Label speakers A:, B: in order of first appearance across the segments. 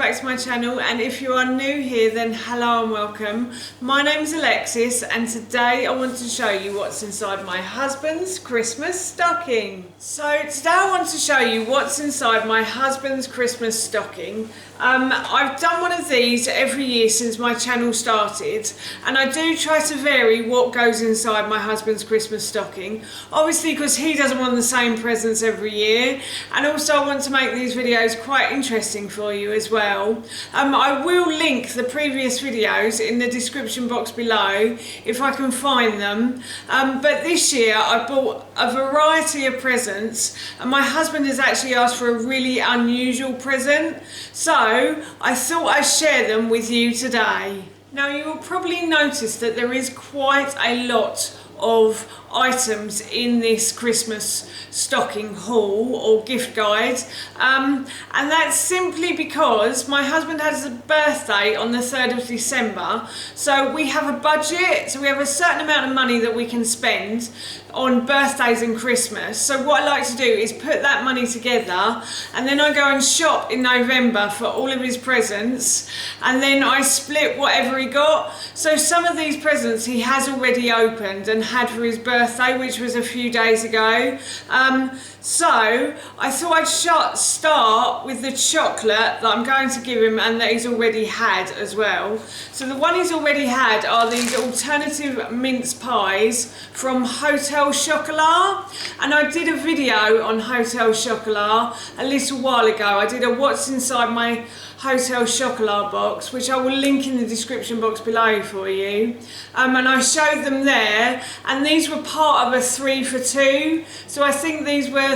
A: back to my channel, and if you are new here then hello and welcome. My name's Alexis and today I want to show you what's inside my husband's Christmas stocking. So today I want to show you what's inside my husband's Christmas stocking. I've done one of these every year since my channel started, and I do try to vary what goes inside my husband's Christmas stocking, obviously because he doesn't want the same presents every year, and also I want to make these videos quite interesting for you as well. I will link the previous videos in the description box below if I can find them, but this year I bought a variety of presents and my husband has actually asked for a really unusual present, so I thought I'd share them with you today. Now you will probably notice that there is quite a lot of items in this Christmas stocking haul or gift guide, and that's simply because my husband has a birthday on the 3rd of December, so we have a budget, so we have a certain amount of money that we can spend on birthdays and Christmas. So what I like to do is put that money together and then I go and shop in November for all of his presents, and then I split whatever he got. So some of these presents he has already opened and had for his birthday, which was a few days ago. So I thought I'd start with the chocolate that I'm going to give him and that he's already had as well. So the one he's already had are these alternative mince pies from Hotel Chocolat, and I did a video on Hotel Chocolat a little while ago. I did a what's inside my Hotel Chocolat box, which I will link in the description box below for you, and I showed them there, and these were part of a 3 for 2, so I think these were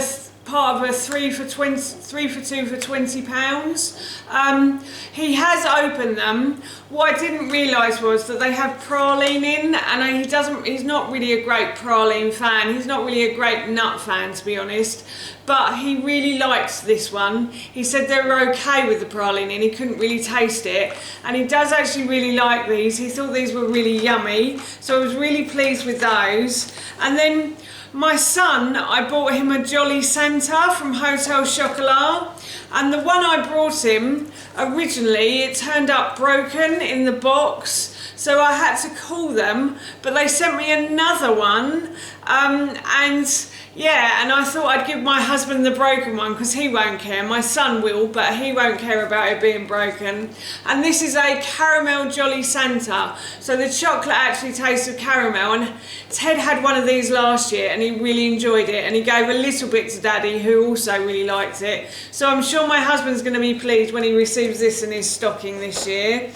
A: part of a 3 for 2 for £20. He has opened them. What I didn't realise was that they have praline in, and he's not really a great praline fan. He's not really a great nut fan, to be honest, but he really likes this one. He said they were okay with the praline in, he couldn't really taste it, and he does actually really like these. He thought these were really yummy, so I was really pleased with those. And then my son, I bought him a Jolly Santa from Hotel Chocolat, and the one I brought him originally, it turned up broken in the box, so I had to call them, but they sent me another one, and I thought I'd give my husband the broken one because he won't care. My son will, but he won't care about it being broken. And this is a caramel Jolly Santa. So the chocolate actually tastes of caramel, and Ted had one of these last year and he really enjoyed it, and he gave a little bit to Daddy, who also really liked it. So I'm sure my husband's going to be pleased when he receives this in his stocking this year.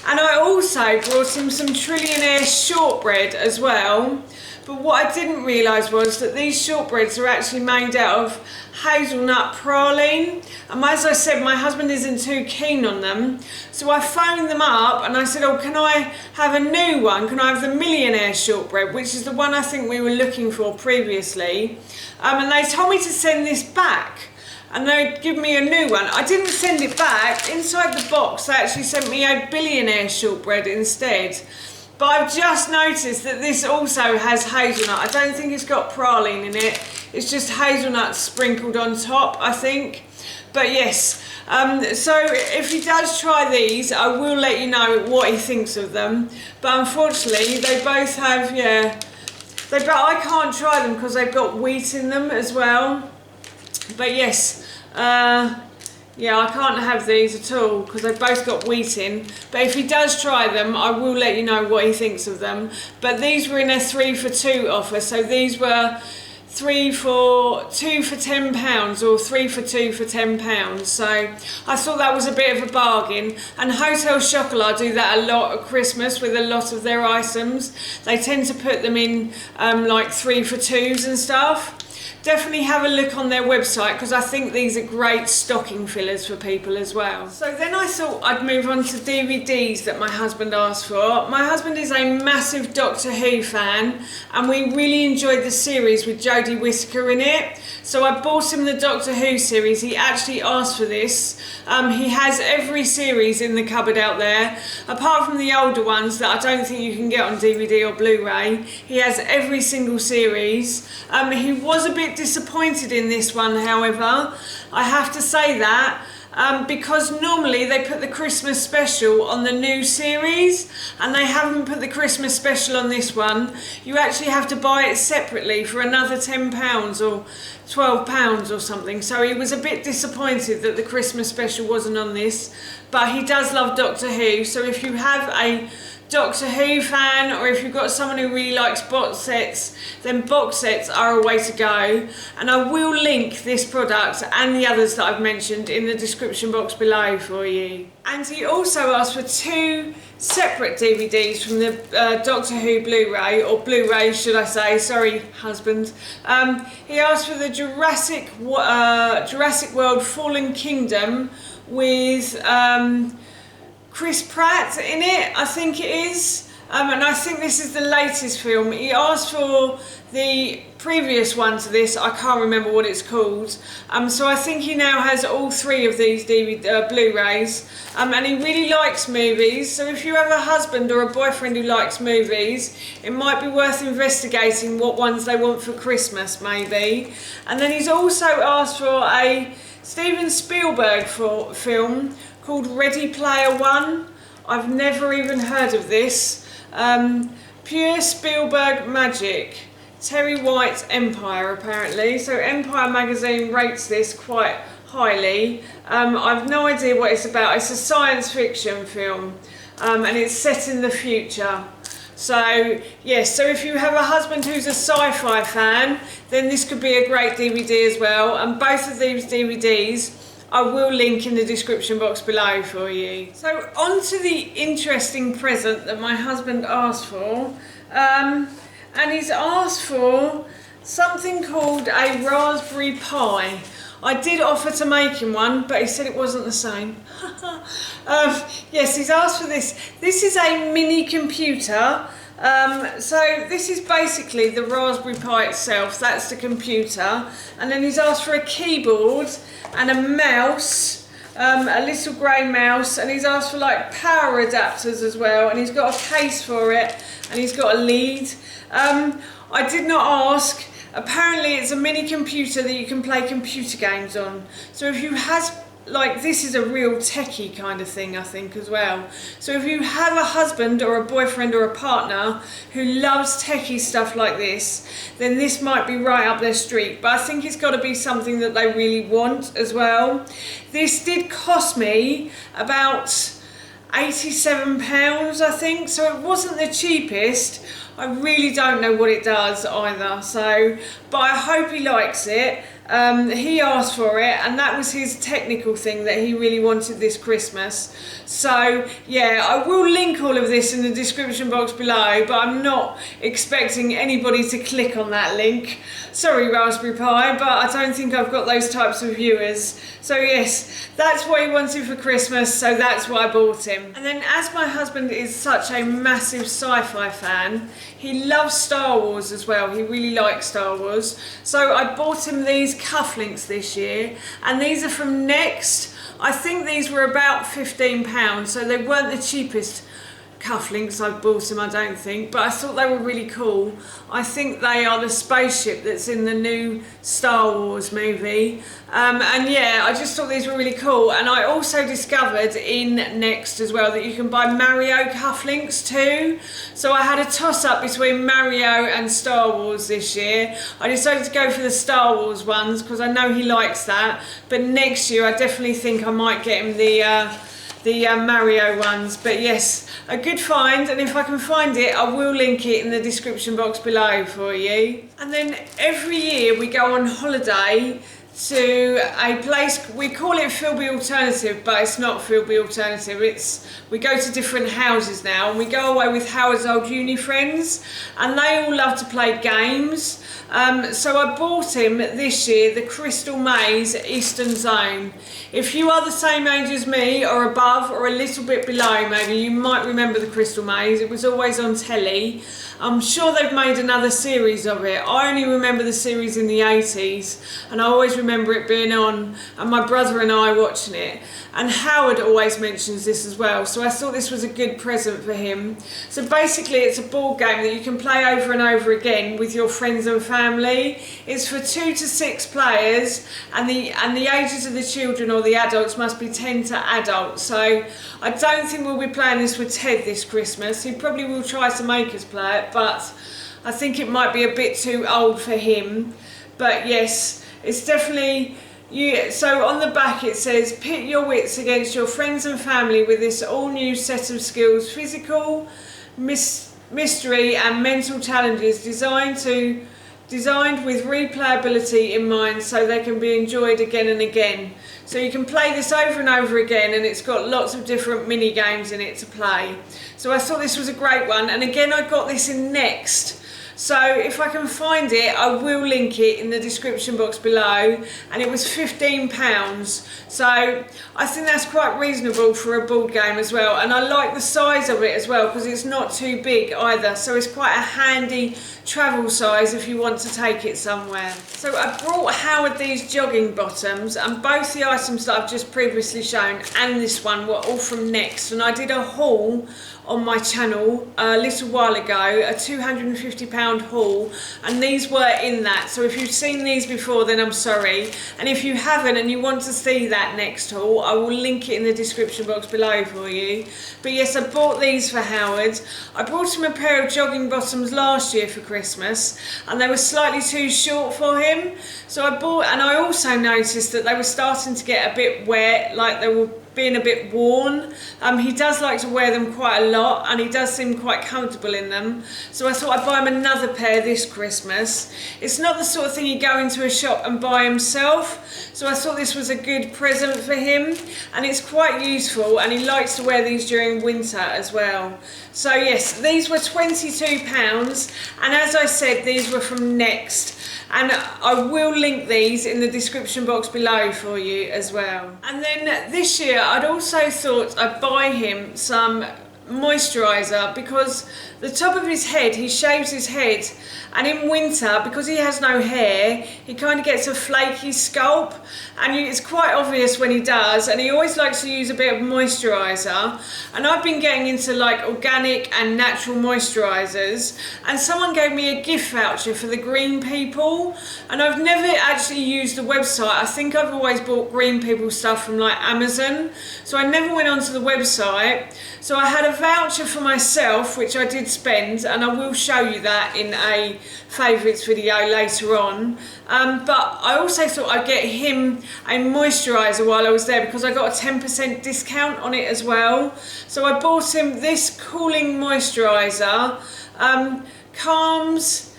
A: And I also brought him some Trillionaire shortbread as well. But what I didn't realise was that these shortbreads are actually made out of hazelnut praline. And as I said, my husband isn't too keen on them. So I phoned them up and I said, oh, can I have a new one? Can I have the Millionaire shortbread, which is the one I think we were looking for previously? And they told me to send this back, and they'd give me a new one. I didn't send it back. Inside the box, they actually sent me a Billionaire shortbread instead. But I've just noticed that this also has hazelnut. I don't think it's got praline in it. It's just hazelnut sprinkled on top, I think. But yes, so if he does try these, I will let you know what he thinks of them. But unfortunately, they both have, I can't try them because they've got wheat in them as well. But yes, I can't have these at all because they've both got wheat in. But if he does try them, I will let you know what he thinks of them. But these were in a 3 for 2 offer, so these were 2 for £10 or 3 for 2 for £10. So I thought that was a bit of a bargain. And Hotel Chocolat do that a lot at Christmas with a lot of their items. They tend to put them in like 3 for 2s and stuff. Definitely have a look on their website because I think these are great stocking fillers for people as well. So then I thought I'd move on to DVDs that my husband asked for. My husband is a massive Doctor Who fan, and we really enjoyed the series with Jodie Whittaker in it. So I bought him the Doctor Who series. He actually asked for this. He has every series in the cupboard out there, apart from the older ones that I don't think you can get on DVD or Blu-ray. He has every single series. He was a bit disappointed in this one, however. I have to say that. because normally they put the Christmas special on the new series and they haven't put the Christmas special on this one. You actually have to buy it separately for another £10 or £12 or something. So he was a bit disappointed that the Christmas special wasn't on this, but he does love Doctor Who. So if you have a Doctor Who fan, or if you've got someone who really likes box sets, then box sets are a way to go. And I will link this product and the others that I've mentioned in the description box below for you. And he also asked for 2 separate DVDs from the Doctor Who Blu-ray, or Blu-ray should I say, sorry husband. He asked for the Jurassic World Fallen Kingdom with Chris Pratt in it, I think it is, and I think this is the latest film. He asked for the previous one to this, I can't remember what it's called, so I think he now has all 3 of these Blu-rays, and he really likes movies, so if you have a husband or a boyfriend who likes movies, it might be worth investigating what ones they want for Christmas maybe. And then he's also asked for a Steven Spielberg film called Ready Player One. I've never even heard of this. Pure Spielberg magic. Terry White's Empire, apparently. So Empire magazine rates this quite highly. I've no idea what it's about. It's a science fiction film, and it's set in the future. So yes, so if you have a husband who's a sci-fi fan, then this could be a great DVD as well. And both of these DVDs I will link in the description box below for you. So on to the interesting present that my husband asked for. And he's asked for something called a Raspberry Pi. I did offer to make him one, but he said it wasn't the same. Yes, he's asked for this. This is a mini computer. So this is basically the Raspberry Pi itself. That's the computer. And then he's asked for a keyboard and a mouse, a little grey mouse, and he's asked for like power adapters as well, and he's got a case for it, and he's got a lead. I did not ask. Apparently it's a mini computer that you can play computer games on. So if you have, like, this is a real techie kind of thing, I think, as well. So if you have a husband or a boyfriend or a partner who loves techie stuff like this, then this might be right up their street. But I think it's got to be something that they really want as well. This did cost me about £87, I think, so it wasn't the cheapest. I really don't know what it does either, so, but I hope he likes it. He asked for it, and that was his technical thing that he really wanted this Christmas. So yeah, I will link all of this in the description box below, but I'm not expecting anybody to click on that link. Sorry Raspberry Pi, but I don't think I've got those types of viewers. So yes, that's what he wanted for Christmas, so that's what I bought him. And then, as my husband is such a massive sci-fi fan, he loves Star Wars as well. He really likes Star Wars. So I bought him these cufflinks this year, and these are from Next. I think these were about £15, so they weren't the cheapest cufflinks I've bought him, I don't think, but I thought they were really cool. I think they are the spaceship that's in the new Star Wars movie, and yeah, I just thought these were really cool. And I also discovered in Next as well that you can buy Mario cufflinks too, so I had a toss-up between Mario and Star Wars this year. I decided to go for the Star Wars ones because I know he likes that, but next year I definitely think I might get him the Mario ones. But yes, a good find, and if I can find it I will link it in the description box below for you. And then every year we go on holiday to a place, we call it Philby Alternative, but it's not Philby Alternative, we go to different houses now, and we go away with Howard's old uni friends, and they all love to play games. So I bought him this year the Crystal Maze Eastern Zone. If you are the same age as me or above or a little bit below maybe, you might remember the Crystal Maze. It was always on telly. I'm sure they've made another series of it. I only remember the series in the 80s, and I always remember it being on, and my brother and I watching it. And Howard always mentions this as well, so I thought this was a good present for him. So basically it's a board game that you can play over and over again with your friends and family. It's for 2 to 6 players, and the ages of the children or the adults must be 10 to adult. So I don't think we'll be playing this with Ted this Christmas. He probably will try to make us play it, but I think it might be a bit too old for him. But yes, it's definitely... So on the back it says, pit your wits against your friends and family with this all new set of skills, physical, mystery and mental challenges designed with replayability in mind, so they can be enjoyed again and again. So you can play this over and over again, and it's got lots of different mini games in it to play. So I thought this was a great one, and again I got this in Next. So if I can find it, I will link it in the description box below, and it was £15. So I think that's quite reasonable for a board game as well, and I like the size of it as well because it's not too big either, so it's quite a handy travel size if you want to take it somewhere. So I brought Howard these jogging bottoms, and both the items that I've just previously shown and this one were all from Next, and I did a haul on my channel a little while ago, a £250 haul, and these were in that. So if you've seen these before, then I'm sorry, and if you haven't and you want to see that Next haul, I will link it in the description box below for you. But yes, I bought these for Howard. I brought him a pair of jogging bottoms last year for Christmas, and they were slightly too short for him, so I bought, and I also noticed that they were starting to get a bit wet, like they were being a bit worn. He does like to wear them quite a lot, and he does seem quite comfortable in them, so I thought I'd buy him another pair this Christmas. It's not the sort of thing you go into a shop and buy himself, so I thought this was a good present for him, and it's quite useful, and he likes to wear these during winter as well. So yes, these were £22, and as I said, these were from Next, and I will link these in the description box below for you as well. And then this year I'd also thought I'd buy him some moisturizer, because the top of his head, he shaves his head, and in winter, because he has no hair, he kind of gets a flaky scalp, and it's quite obvious when he does, and he always likes to use a bit of moisturizer. And I've been getting into like organic and natural moisturizers, and someone gave me a gift voucher for the Green People, and I've never actually used the website. I think I've always bought Green People stuff from like Amazon, so I never went onto the website. So I had a voucher for myself, which I did spend, and I will show you that in a favourites video later on. But I also thought I'd get him a moisturiser while I was there, because I got a 10% discount on it as well. So I bought him this cooling moisturiser, calms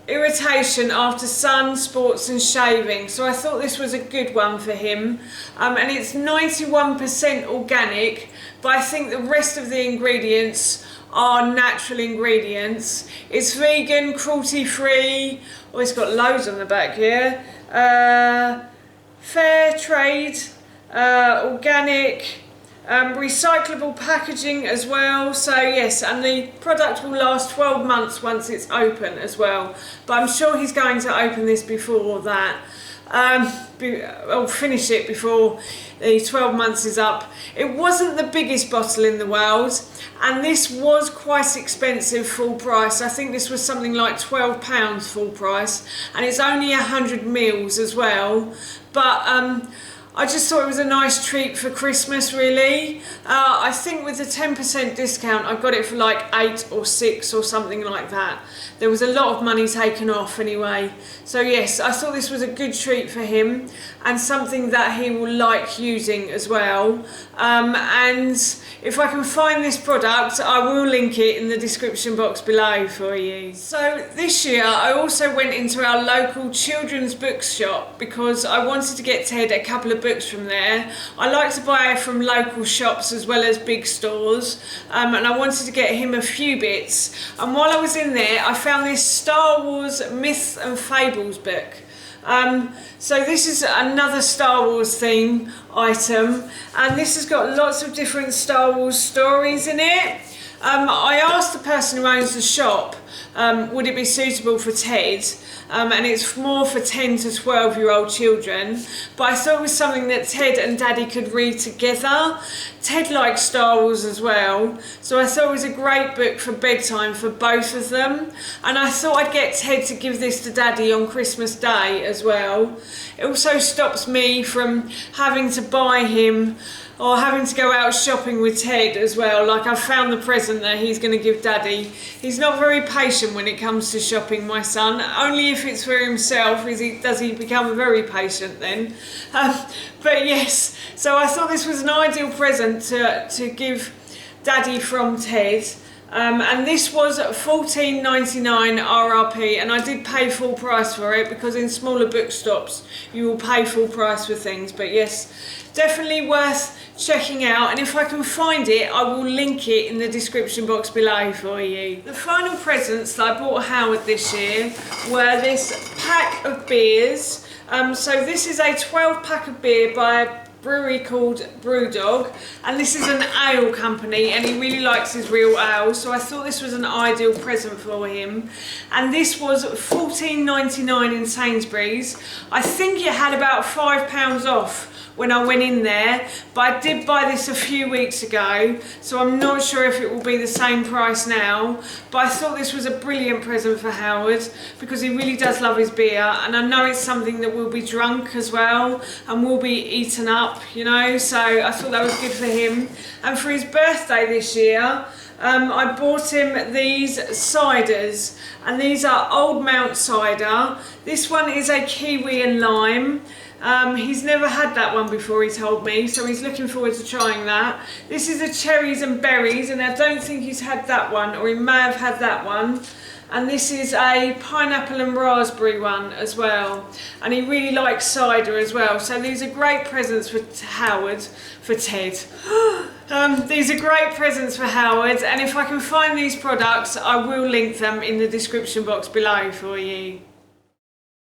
A: irritation after sun, sports and shaving. So I thought this was a good one for him, and it's 91% organic, but I think the rest of the ingredients are natural ingredients. It's vegan, cruelty free, oh, it's got loads on the back here, fair trade, organic, recyclable packaging as well. So yes, and the product will last 12 months once it's open as well, but I'm sure he's going to open this before that. I'll finish it before the 12 months is up. It wasn't the biggest bottle in the world, and this was quite expensive full price. I think this was something like £12 full price, and it's only 100 mils as well. But I just thought it was a nice treat for Christmas, really. I think with the 10% discount, I got it for like 8 or 6 or something like that. There was a lot of money taken off anyway. So yes, I thought this was a good treat for him, and something that he will like using as well. And if I can find this product, I will link it in the description box below for you. So this year, I also went into our local children's bookshop because I wanted to get Ted a couple of books from there. I like to buy from local shops as well as big stores, and I wanted to get him a few bits. And while I was in there, I found this Star Wars Myths and Fables book. So this is another Star Wars theme item, and this has got lots of different Star Wars stories in it. I asked the person who owns the shop, would it be suitable for Ted? And it's more for 10 to 12-year-old children, but I thought it was something that Ted and Daddy could read together. Ted likes Star Wars as well, so I thought it was a great book for bedtime for both of them, and I thought I'd get Ted to give this to Daddy on Christmas Day as well. It also stops me from having to buy him or having to go out shopping with Ted as well. Like, I've found the present that he's going to give Daddy. He's not very patient when it comes to shopping, my son. Only if it's for himself does he become very patient then. But yes, so I thought this was an ideal present to give Daddy from Ted. And this was $14.99 RRP, and I did pay full price for it because in smaller bookstops you will pay full price for things. But yes, definitely worth checking out, and if I can find it I will link it in the description box below for you. The final presents that I bought Howard this year were this pack of beers. So this is a 12 pack of beer by a brewery called Brewdog, and this is an ale company, and he really likes his real ale, so I thought this was an ideal present for him. And this was $14.99 in Sainsbury's. I think it had about £5 off when I went in there, but I did buy this a few weeks ago, so I'm not sure if it will be the same price now. But I thought this was a brilliant present for Howard because he really does love his beer, and I know it's something that will be drunk as well and will be eaten up, you know, so I thought that was good for him. And for his birthday this year, I bought him these ciders, and these are Old Mount cider. This one is a kiwi and lime. He's never had that one before, he told me, so he's looking forward to trying that. This is a cherries and berries, and I don't think he's had that one, or he may have had that one. And this is a pineapple and raspberry one as well, and he really likes cider as well, so these are great presents for Howard, for Ted. These are great presents for Howard, and if I can find these products I will link them in the description box below for you.